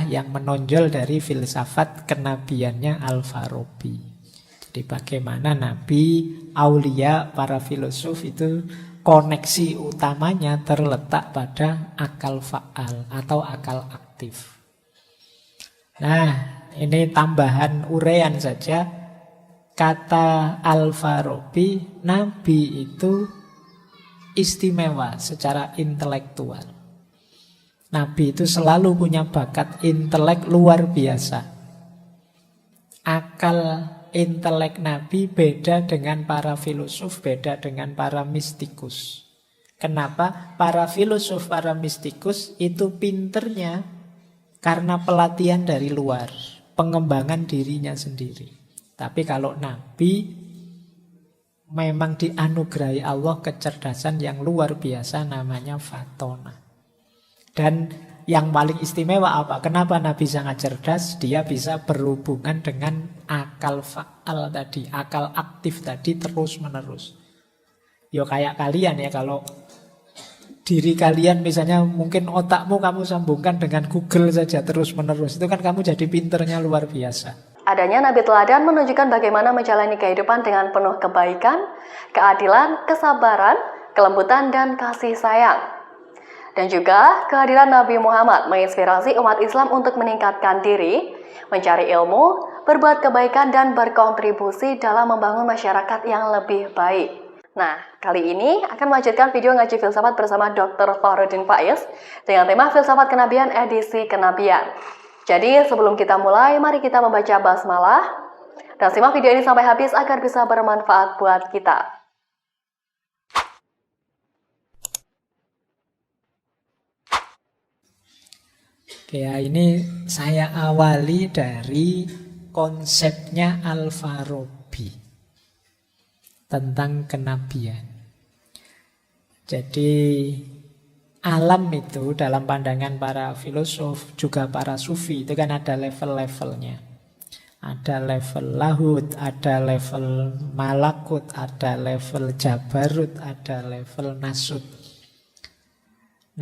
yang menonjol dari filsafat kenabiannya Al-Farabi. Jadi bagaimana nabi, aulia, para filosof itu koneksi utamanya terletak pada akal fa'al atau akal aktif. Nah, ini tambahan uraian saja. Kata Al-Farabi, nabi itu istimewa secara intelektual. Nabi itu selalu punya bakat intelek luar biasa. Akal intelek Nabi beda dengan para filosof, beda dengan para mistikus. Kenapa? Para filosof, para mistikus itu pinternya karena pelatihan dari luar, pengembangan dirinya sendiri. Tapi kalau Nabi memang dianugerahi Allah kecerdasan yang luar biasa, namanya fatona. Dan yang paling istimewa apa? Kenapa Nabi sangat cerdas? Dia bisa berhubungan dengan akal fa'al tadi, akal aktif tadi terus menerus. Yo kayak kalian ya, kalau diri kalian misalnya mungkin otakmu kamu sambungkan dengan Google saja terus menerus, itu kan kamu jadi pinternya luar biasa. Adanya nabi teladan menunjukkan bagaimana menjalani kehidupan dengan penuh kebaikan, keadilan, kesabaran, kelembutan, dan kasih sayang. Dan juga kehadiran Nabi Muhammad menginspirasi umat Islam untuk meningkatkan diri, mencari ilmu, berbuat kebaikan, dan berkontribusi dalam membangun masyarakat yang lebih baik. Nah, kali ini akan melanjutkan video ngaji filsafat bersama Dr. Fahrudin Faiz dengan tema filsafat kenabian edisi kenabian. Jadi sebelum kita mulai, mari kita membaca basmalah dan simak video ini sampai habis agar bisa bermanfaat buat kita. Ya, ini saya awali dari konsepnya Al-Farabi tentang kenabian. Jadi alam itu dalam pandangan para filosof, juga para sufi, itu kan ada level-levelnya. Ada level lahut, ada level malakut, ada level jabarut, ada level nasut.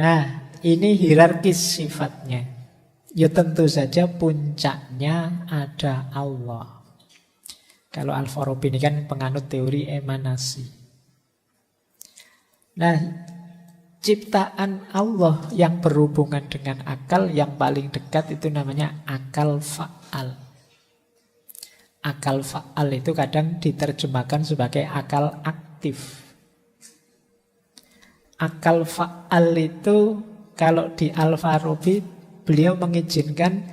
Nah, ini hierarkis sifatnya. Ya tentu saja puncaknya ada Allah. Kalau Al-Farabi ini kan penganut teori emanasi. Nah, ciptaan Allah yang berhubungan dengan akal yang paling dekat itu namanya akal fa'al. Akal fa'al itu kadang diterjemahkan sebagai akal aktif. Akal fa'al itu kalau di Al-Farabi beliau mengizinkan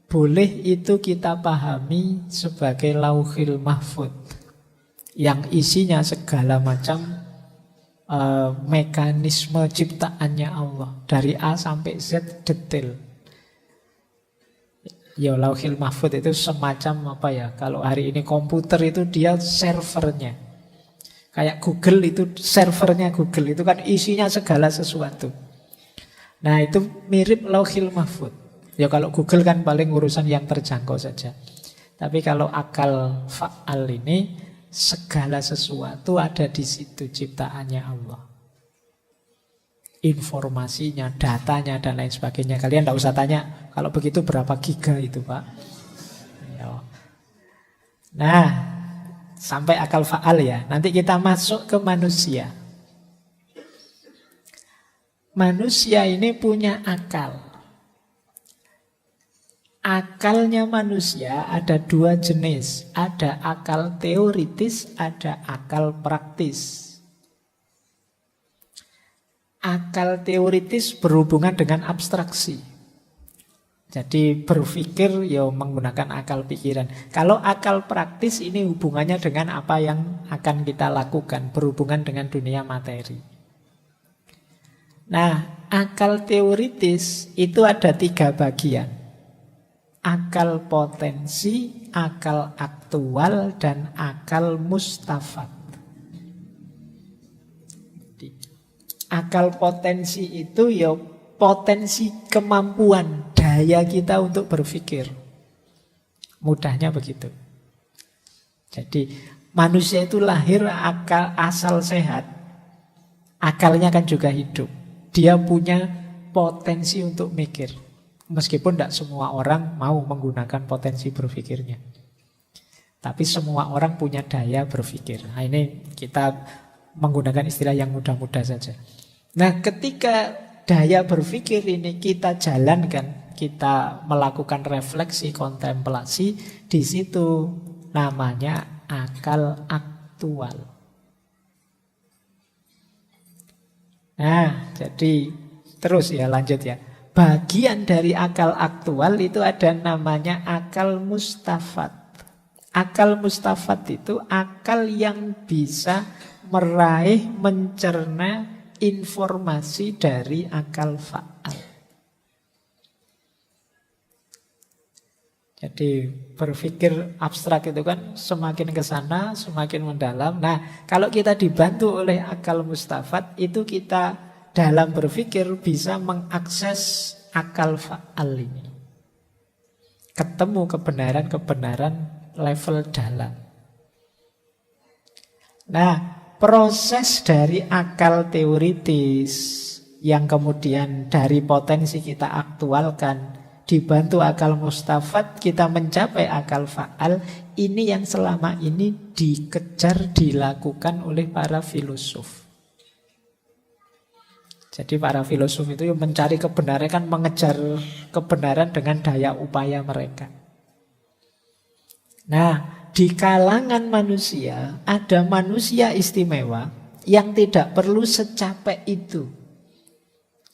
boleh itu kita pahami sebagai lauhil mahfud yang isinya segala macam mekanisme ciptaannya Allah dari A sampai Z detail. Ya, lauhil mahfud itu semacam apa ya? Kalau hari ini komputer itu dia servernya. Kayak Google itu servernya Google itu kan isinya segala sesuatu. Nah, itu mirip lauhil mahfud. Ya kalau Google kan paling urusan yang terjangkau saja. Tapi kalau akal fa'al ini segala sesuatu ada di situ ciptaannya Allah. Informasinya, datanya dan lain sebagainya. Kalian tidak usah tanya kalau begitu berapa giga itu, Pak. Ya. Nah, sampai akal fa'al ya. Nanti kita masuk ke manusia. Manusia ini punya akal. Akalnya manusia ada dua jenis. Ada akal teoritis, ada akal praktis. Akal teoritis berhubungan dengan abstraksi. Jadi berpikir ya menggunakan akal pikiran. Kalau akal praktis ini hubungannya dengan apa yang akan kita lakukan, berhubungan dengan dunia materi. Nah, akal teoritis itu ada 3 bagian. Akal potensi, akal aktual, dan akal mustafad. Akal potensi itu ya potensi kemampuan, daya kita untuk berpikir. Mudahnya begitu. Jadi manusia itu lahir akal asal sehat. Akalnya kan juga hidup. Dia punya potensi untuk mikir. Meskipun tidak semua orang mau menggunakan potensi berpikirnya. Tapi semua orang punya daya berpikir. Nah, ini kita menggunakan istilah yang mudah-mudah saja. Nah, ketika daya berpikir ini kita jalankan, kita melakukan refleksi, kontemplasi, di situ namanya akal aktual. Nah, jadi terus ya, lanjut ya. Bagian dari akal aktual itu ada namanya akal mustafat. Akal mustafat itu akal yang bisa meraih, mencerna informasi dari akal fa'al. Jadi berpikir abstrak itu kan semakin ke sana, semakin mendalam. Nah, kalau kita dibantu oleh akal mustafat, itu kita dalam berpikir bisa mengakses akal fa'al ini. Ketemu kebenaran-kebenaran level dalam. Nah, proses dari akal teoritis yang kemudian dari potensi kita aktualkan, dibantu akal mustafat, kita mencapai akal fa'al. Ini yang selama ini dikejar, dilakukan oleh para filosof. Jadi para filosof itu mencari kebenaran, kan mengejar kebenaran dengan daya upaya mereka. Nah, di kalangan manusia ada manusia istimewa yang tidak perlu secapek itu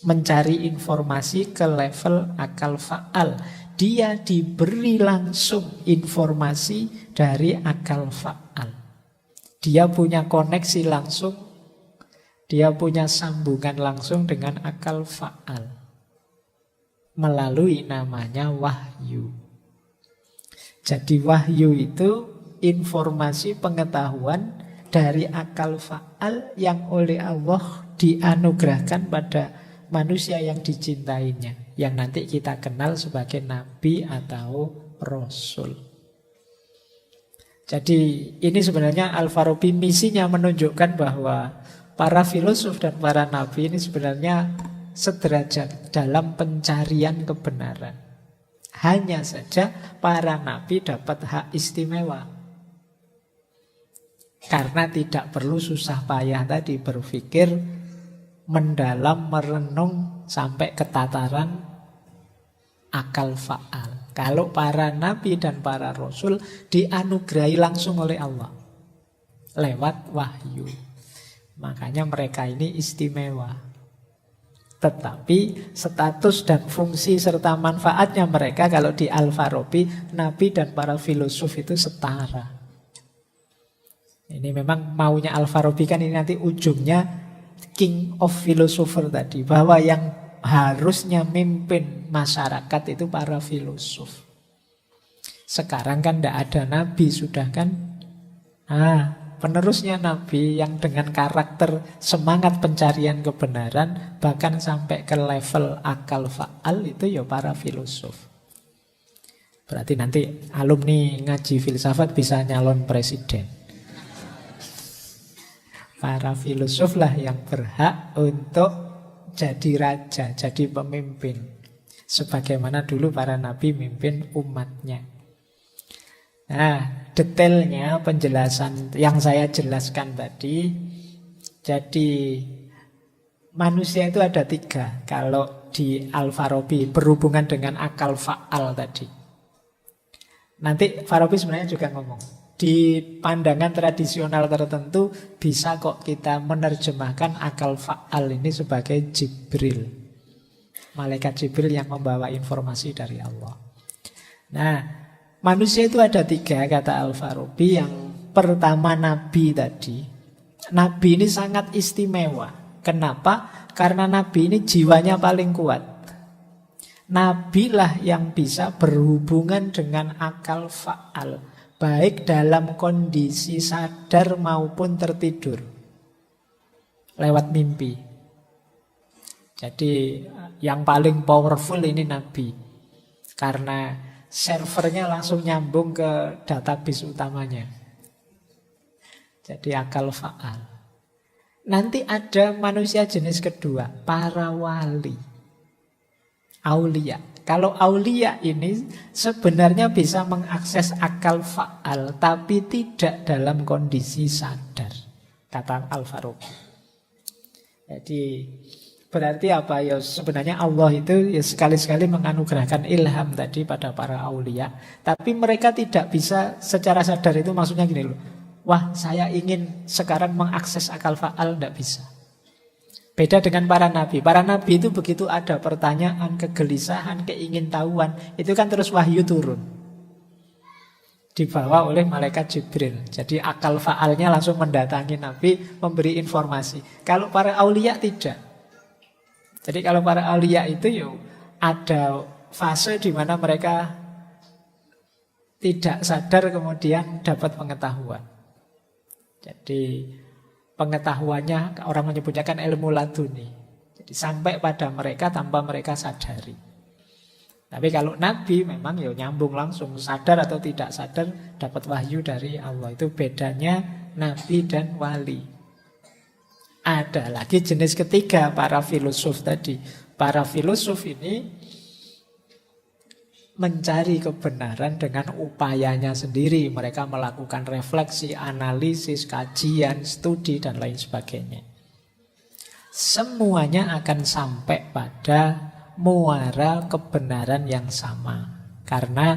mencari informasi ke level akal fa'al. Dia diberi langsung informasi dari akal fa'al. Dia punya koneksi langsung, dia punya sambungan langsung dengan akal fa'al melalui namanya wahyu. Jadi wahyu itu informasi pengetahuan dari akal fa'al yang oleh Allah dianugerahkan pada manusia yang dicintainya, yang nanti kita kenal sebagai nabi atau rasul. Jadi ini sebenarnya Al-Farabi misinya menunjukkan bahwa para filosof dan para nabi ini sebenarnya sederajat dalam pencarian kebenaran. Hanya saja para nabi dapat hak istimewa karena tidak perlu susah payah tadi berpikir mendalam, merenung sampai ke tataran akal fa'al. Kalau para nabi dan para rasul dianugerahi langsung oleh Allah lewat wahyu. Makanya mereka ini istimewa. Tetapi status dan fungsi serta manfaatnya mereka kalau di Al-Farabi, nabi dan para filosof itu setara. Ini memang maunya Al-Farabi kan ini nanti ujungnya king of philosopher tadi. Bahwa yang harusnya mimpin masyarakat itu para filosof. Sekarang kan tidak ada nabi sudah kan. Penerusnya nabi yang dengan karakter semangat pencarian kebenaran bahkan sampai ke level akal fa'al itu ya para filosof. Berarti nanti alumni ngaji filsafat bisa nyalon presiden. Para filosof lah yang berhak untuk jadi raja, jadi pemimpin. Sebagaimana dulu para nabi mimpin umatnya. Nah, detailnya penjelasan yang saya jelaskan tadi. Jadi manusia itu ada 3 kalau di Al-Farabi berhubungan dengan akal fa'al tadi. Nanti Farabi sebenarnya juga ngomong di pandangan tradisional tertentu bisa kok kita menerjemahkan akal fa'al ini sebagai Jibril, malaikat Jibril yang membawa informasi dari Allah. Nah, manusia itu ada 3 kata Al-Farabi. Yang pertama nabi tadi. Nabi ini sangat istimewa. Kenapa? Karena nabi ini jiwanya paling kuat. Nabilah yang bisa berhubungan dengan akal fa'al, baik dalam kondisi sadar maupun tertidur, lewat mimpi. Jadi yang paling powerful ini nabi, karena servernya langsung nyambung ke database utamanya. Jadi akal fa'al. Nanti ada manusia jenis kedua, para wali, aulia. Kalau aulia ini sebenarnya bisa mengakses akal fa'al, tapi tidak dalam kondisi sadar, kata Al-Farabi. Jadi berarti apa ya, sebenarnya Allah itu ya sekali-sekali menganugerahkan ilham tadi pada para aulia, tapi mereka tidak bisa secara sadar. Itu maksudnya gini loh, wah saya ingin sekarang mengakses akal fa'al, tidak bisa. Beda dengan para nabi. Para nabi itu begitu ada pertanyaan, kegelisahan, keingintahuan, itu kan terus wahyu turun, dibawa oleh malaikat Jibril. Jadi akal fa'alnya langsung mendatangi nabi, memberi informasi. Kalau para aulia tidak. Jadi kalau para aulia itu ya ada fase di mana mereka tidak sadar kemudian dapat pengetahuan. Jadi pengetahuannya orang menyebutnya kan ilmu laduni. Jadi sampai pada mereka tanpa mereka sadari. Tapi kalau nabi memang ya nyambung langsung, sadar atau tidak sadar dapat wahyu dari Allah. Itu bedanya nabi dan wali. Ada lagi jenis ketiga, para filosof tadi. Para filosof ini mencari kebenaran dengan upayanya sendiri. Mereka melakukan refleksi, analisis, kajian, studi, dan lain sebagainya. Semuanya akan sampai pada muara kebenaran yang sama. Karena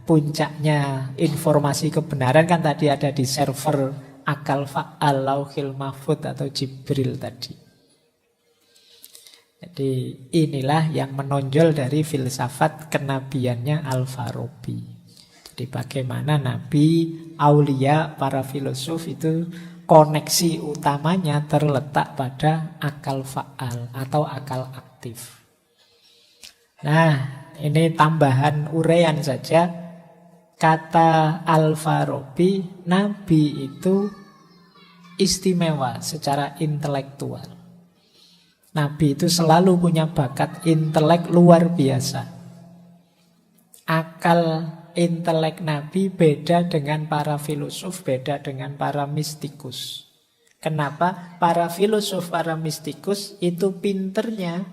puncaknya informasi kebenaran kan tadi ada di server akal fa'al, lauhil mahfud atau Jibril tadi. Jadi inilah yang menonjol dari filsafat kenabiannya Al-Farabi. Jadi bagaimana nabi, aulia, para filosof itu koneksi utamanya terletak pada akal fa'al atau akal aktif. Nah, ini tambahan uraian saja. Kata Al-Farabi, nabi itu istimewa secara intelektual. Nabi itu selalu punya bakat intelek luar biasa. Akal intelek Nabi beda dengan para filosof, beda dengan para mistikus. Kenapa? Para filosof, para mistikus itu pinternya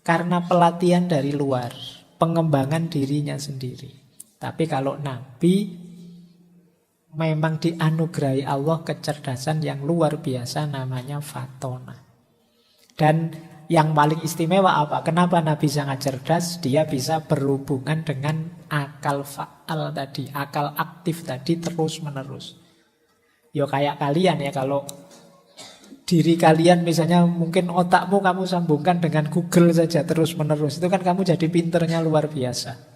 karena pelatihan dari luar, pengembangan dirinya sendiri. Tapi kalau Nabi memang dianugerahi Allah kecerdasan yang luar biasa, namanya fatona. Dan yang paling istimewa apa? Kenapa Nabi sangat cerdas? Dia bisa berhubungan dengan akal fa'al tadi, akal aktif tadi terus menerus. Ya kayak kalian ya, kalau diri kalian misalnya mungkin otakmu kamu sambungkan dengan Google saja terus menerus, itu kan kamu jadi pinternya luar biasa.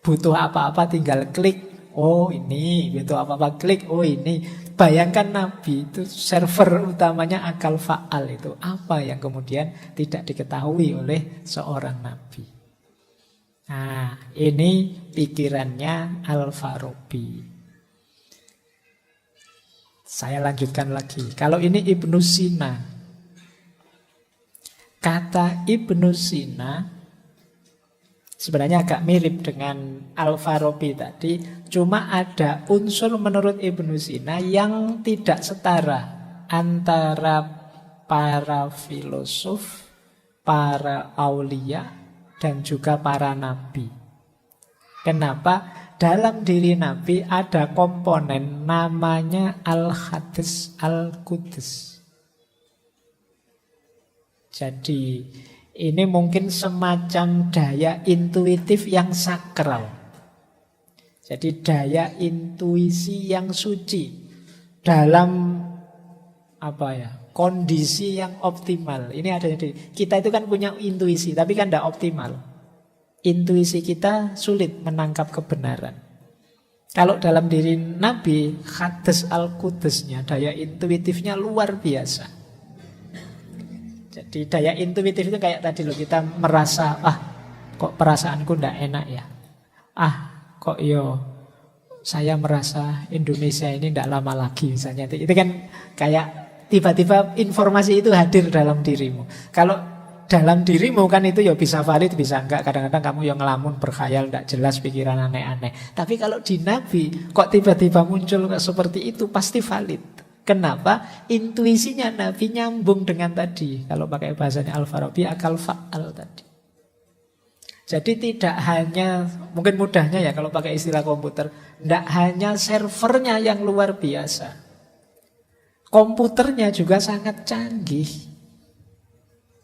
Butuh apa-apa tinggal klik, oh ini. Butuh apa-apa klik, oh ini. Bayangkan Nabi itu server utamanya akal fa'al itu. Apa yang kemudian tidak diketahui oleh seorang Nabi. Nah, ini pikirannya Al-Farabi. Saya lanjutkan lagi. Kalau ini Ibnu Sina. Kata Ibnu Sina sebenarnya agak mirip dengan Al-Farabi tadi, cuma ada unsur menurut Ibnu Sina yang tidak setara antara para filosof, para aulia, dan juga para nabi. Kenapa? Dalam diri nabi ada komponen namanya Al-Hadis Al-Qudus. Jadi ini mungkin semacam daya intuitif yang sakral. Jadi daya intuisi yang suci dalam apa ya, kondisi yang optimal. Ini ada di kita itu kan punya intuisi, tapi kan tidak optimal. Intuisi kita sulit menangkap kebenaran. Kalau dalam diri Nabi, Hadis Al-Qudusnya, daya intuitifnya luar biasa. Jadi daya intuitif itu kayak tadi loh, kita merasa, kok perasaanku ndak enak ya. Kok saya merasa Indonesia ini ndak lama lagi misalnya. Itu kan kayak tiba-tiba informasi itu hadir dalam dirimu. Kalau dalam dirimu kan itu ya bisa valid, bisa enggak. Kadang-kadang kamu yang ngelamun, berkhayal, ndak jelas, pikiran aneh-aneh. Tapi kalau di Nabi kok tiba-tiba muncul seperti itu, pasti valid. Kenapa? Intuisinya Nabi nyambung dengan tadi. Kalau pakai bahasanya Al-Farabi, akal fa'al tadi. Jadi tidak hanya, mungkin mudahnya ya kalau pakai istilah komputer, tidak hanya servernya yang luar biasa, komputernya juga sangat canggih.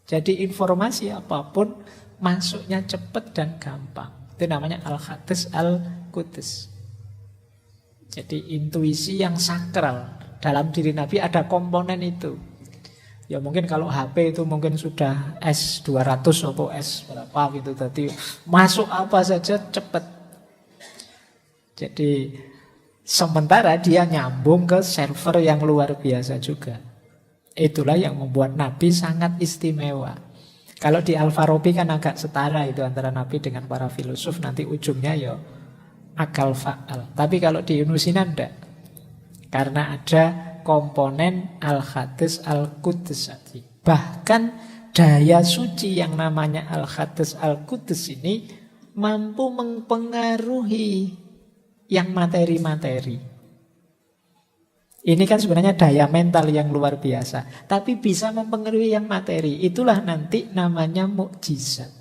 Jadi informasi apapun masuknya cepat dan gampang. Itu namanya Al-Hadis Al-Qudus. Jadi intuisi yang sakral. Dalam diri Nabi ada komponen itu. Ya mungkin kalau HP itu mungkin sudah S200 atau S berapa gitu. Jadi masuk apa saja cepat. Jadi sementara dia nyambung ke server yang luar biasa juga. Itulah yang membuat Nabi sangat istimewa. Kalau di Al-Farabi kan agak setara itu antara Nabi dengan para filosof. Nanti ujungnya ya akal fa'al. Tapi kalau di Ibnu Sina enggak. Karena ada komponen Al-Hadis Al-Qudus. Bahkan daya suci yang namanya Al-Hadis Al-Qudus ini mampu mempengaruhi yang materi-materi. Ini kan sebenarnya daya mental yang luar biasa, tapi bisa mempengaruhi yang materi. Itulah nanti namanya mukjizat.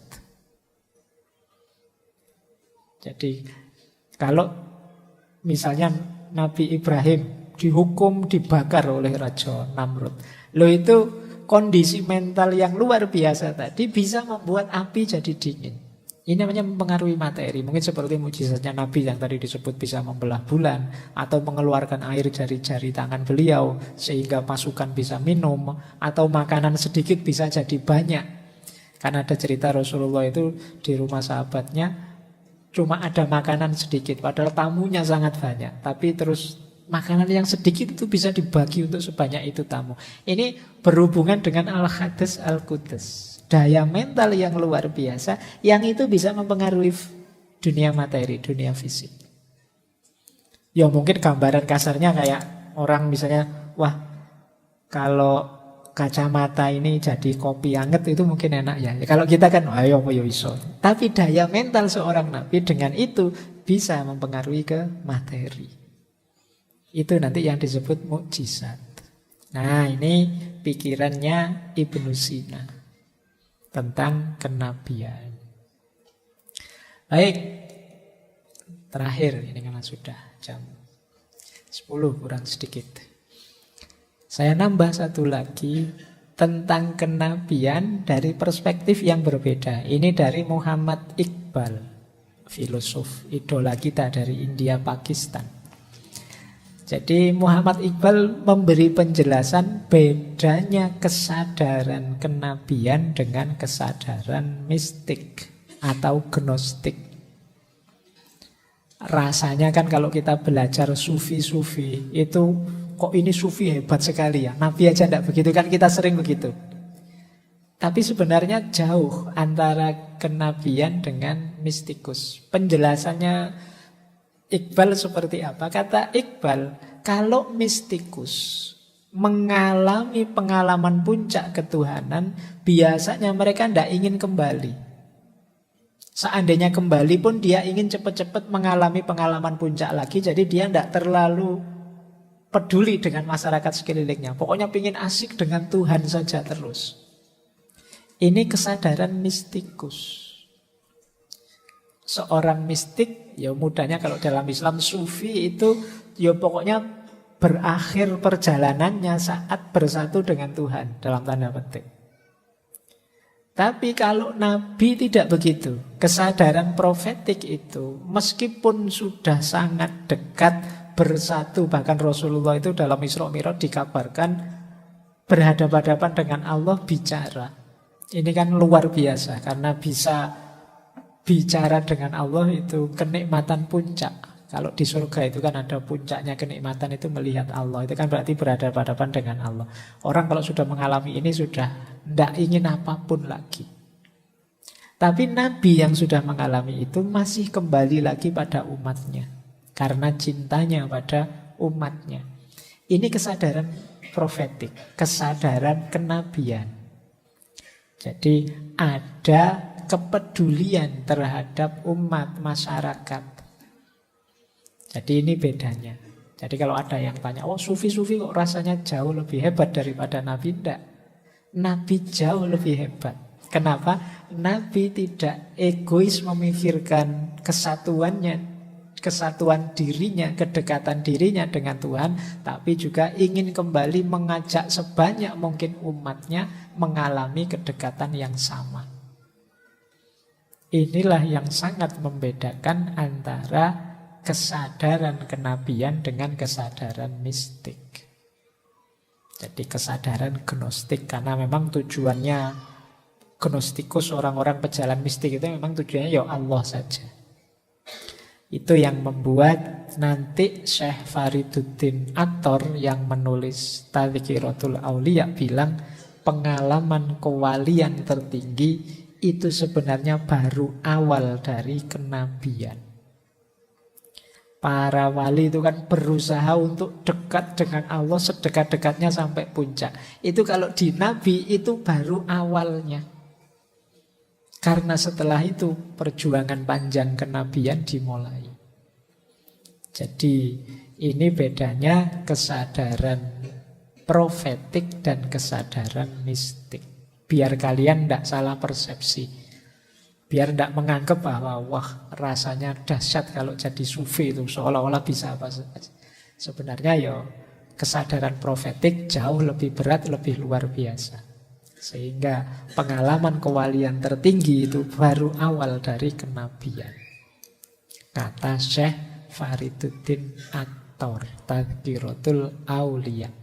Jadi kalau misalnya Nabi Ibrahim dihukum dibakar oleh Raja Namrud, loh itu kondisi mental yang luar biasa tadi bisa membuat api jadi dingin. Ini namanya mempengaruhi materi. Mungkin seperti mukjizatnya Nabi yang tadi disebut bisa membelah bulan, atau mengeluarkan air dari jari tangan beliau sehingga pasukan bisa minum, atau makanan sedikit bisa jadi banyak. Karena ada cerita Rasulullah itu di rumah sahabatnya cuma ada makanan sedikit, padahal tamunya sangat banyak. Tapi terus makanan yang sedikit itu bisa dibagi untuk sebanyak itu tamu. Ini berhubungan dengan Al-Hadis Al-Qudus. Daya mental yang luar biasa, yang itu bisa mempengaruhi dunia materi, dunia fisik. Ya mungkin gambaran kasarnya kayak orang misalnya, wah kalau kacamata ini jadi kopi anget itu mungkin enak ya. Kalau kita kan, ayo iso. Tapi daya mental seorang Nabi dengan itu bisa mempengaruhi ke materi. Itu nanti yang disebut mukjizat. Nah ini pikirannya Ibnu Sina tentang kenabian. Baik, terakhir ini karena sudah jam 10 kurang sedikit. Saya nambah satu lagi tentang kenabian dari perspektif yang berbeda. Ini dari Muhammad Iqbal, filosof idola kita dari India Pakistan. Jadi Muhammad Iqbal memberi penjelasan bedanya kesadaran kenabian dengan kesadaran mistik atau gnostik. Rasanya kan kalau kita belajar sufi-sufi itu kok ini sufi hebat sekali ya. Nabi aja tidak begitu kan, kita sering begitu. Tapi sebenarnya jauh antara kenabian dengan mistikus. Penjelasannya Iqbal seperti apa? Kata Iqbal, kalau mistikus mengalami pengalaman puncak ketuhanan, biasanya mereka tidak ingin kembali. Seandainya kembali pun dia ingin cepat-cepat mengalami pengalaman puncak lagi, jadi dia tidak terlalu peduli dengan masyarakat sekelilingnya. Pokoknya ingin asik dengan Tuhan saja terus. Ini kesadaran mistikus. Seorang mistik, ya mudahnya kalau dalam Islam sufi itu ya pokoknya berakhir perjalanannya saat bersatu dengan Tuhan, dalam tanda petik. Tapi kalau Nabi tidak begitu. Kesadaran profetik itu meskipun sudah sangat dekat bersatu, bahkan Rasulullah itu dalam Isra Mi'raj dikabarkan berhadapan-hadapan dengan Allah bicara. Ini kan luar biasa karena bisa bicara dengan Allah itu kenikmatan puncak. Kalau di surga itu kan ada puncaknya kenikmatan itu melihat Allah. Itu kan berarti berhadapan-hadapan dengan Allah. Orang kalau sudah mengalami ini sudah tidak ingin apapun lagi. Tapi Nabi yang sudah mengalami itu masih kembali lagi pada umatnya. Karena cintanya pada umatnya. Ini kesadaran profetik, kesadaran kenabian. Jadi ada kepedulian terhadap umat masyarakat. Jadi ini bedanya. Jadi kalau ada yang tanya, oh sufi-sufi kok rasanya jauh lebih hebat daripada Nabi? Tidak. Nabi jauh lebih hebat. Kenapa? Nabi tidak egois memikirkan kesatuannya, kesatuan dirinya, kedekatan dirinya dengan Tuhan, tapi juga ingin kembali mengajak sebanyak mungkin umatnya mengalami kedekatan yang sama. Inilah yang sangat membedakan antara kesadaran kenabian dengan kesadaran mistik. Jadi kesadaran gnostik, karena memang tujuannya gnostikus, orang-orang pejalan mistik itu memang tujuannya ya Allah saja. Itu yang membuat nanti Syekh Fariduddin Attor yang menulis Tadhkiratul Auliya bilang pengalaman kewalian tertinggi itu sebenarnya baru awal dari kenabian. Para wali itu kan berusaha untuk dekat dengan Allah sedekat-dekatnya sampai puncak. Itu kalau di Nabi itu baru awalnya. Karena setelah itu perjuangan panjang kenabian dimulai. Jadi ini bedanya kesadaran profetik dan kesadaran mistik. Biar kalian tidak salah persepsi. Biar tidak menganggap bahwa wah rasanya dahsyat kalau jadi sufi itu seolah-olah bisa apa saja. Sebenarnya ya kesadaran profetik jauh lebih berat, lebih luar biasa. Sehingga pengalaman kewalian tertinggi itu baru awal dari kenabian. Kata Syekh Fariduddin Attor, Tadhkiratul Auliya.